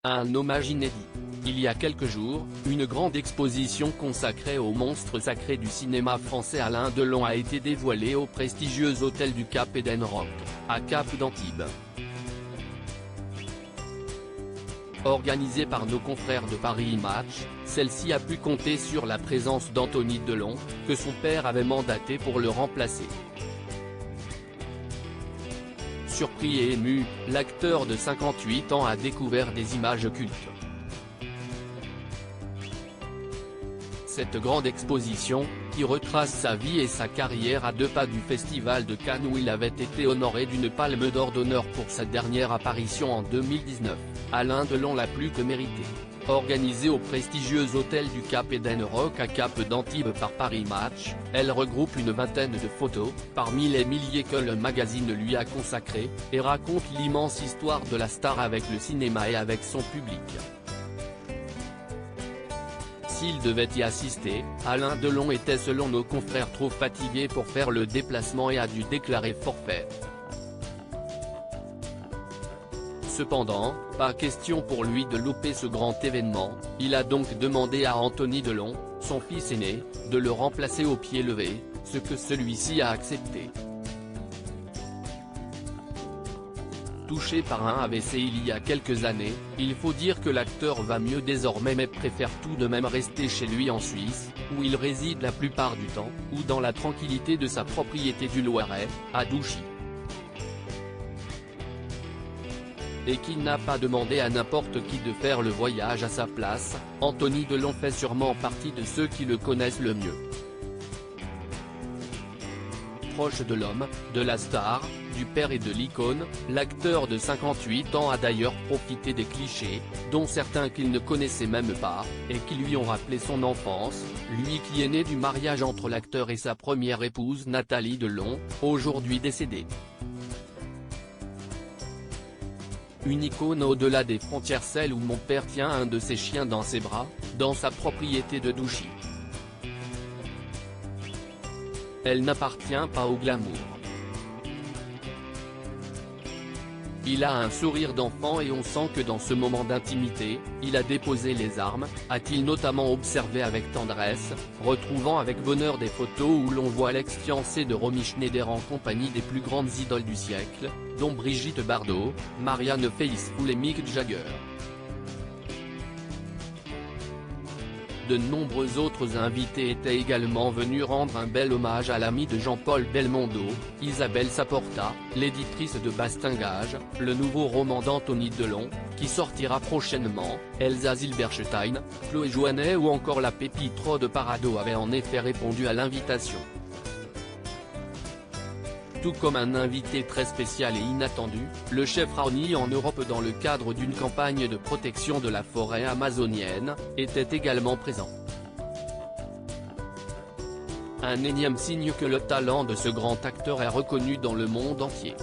Un hommage inédit. Il y a quelques jours, une grande exposition consacrée aux monstres sacrés du cinéma français Alain Delon a été dévoilée au prestigieux hôtel du Cap Edenrock, à Cap d'Antibes. Organisée par nos confrères de Paris Match, celle-ci a pu compter sur la présence d'Anthony Delon, que son père avait mandaté pour le remplacer. Surpris et ému, l'acteur de 58 ans a découvert des images cultes. Cette grande exposition, qui retrace sa vie et sa carrière à 2 pas du Festival de Cannes où il avait été honoré d'une palme d'or d'honneur pour sa dernière apparition en 2019, Alain Delon l'a plus que mérité. Organisée au prestigieux hôtel du Cap Edenrock à Cap d'Antibes par Paris Match, elle regroupe une vingtaine de photos, parmi les milliers que le magazine lui a consacrées, et raconte l'immense histoire de la star avec le cinéma et avec son public. S'il devait y assister, Alain Delon était selon nos confrères trop fatigué pour faire le déplacement et a dû déclarer forfait. Cependant, pas question pour lui de louper ce grand événement, il a donc demandé à Anthony Delon, son fils aîné, de le remplacer au pied levé, ce que celui-ci a accepté. Touché par un AVC il y a quelques années, il faut dire que l'acteur va mieux désormais mais préfère tout de même rester chez lui en Suisse, où il réside la plupart du temps, ou dans la tranquillité de sa propriété du Loiret, à Douchy. Et qu'il n'a pas demandé à n'importe qui de faire le voyage à sa place, Anthony Delon fait sûrement partie de ceux qui le connaissent le mieux. Proche de l'homme, de la star, du père et de l'icône, l'acteur de 58 ans a d'ailleurs profité des clichés, dont certains qu'il ne connaissait même pas, et qui lui ont rappelé son enfance, lui qui est né du mariage entre l'acteur et sa première épouse Nathalie Delon, aujourd'hui décédée. Une icône au-delà des frontières, celle où mon père tient un de ses chiens dans ses bras, dans sa propriété de Douchy. Elle n'appartient pas au glamour. Il a un sourire d'enfant et on sent que dans ce moment d'intimité, il a déposé les armes, a-t-il notamment observé avec tendresse, retrouvant avec bonheur des photos où l'on voit l'ex-fiancé de Romy Schneider en compagnie des plus grandes idoles du siècle, dont Brigitte Bardot, Marianne Faithfull et Mick Jagger. De nombreux autres invités étaient également venus rendre un bel hommage à l'ami de Jean-Paul Belmondo, Isabelle Saporta, l'éditrice de Bastingage, le nouveau roman d'Anthony Delon, qui sortira prochainement, Elsa Zilberstein, Chloé Jouannet ou encore la pépite Rod Parado avaient en effet répondu à l'invitation. Tout comme un invité très spécial et inattendu, le chef Raoni en Europe dans le cadre d'une campagne de protection de la forêt amazonienne, était également présent. Un énième signe que le talent de ce grand acteur est reconnu dans le monde entier.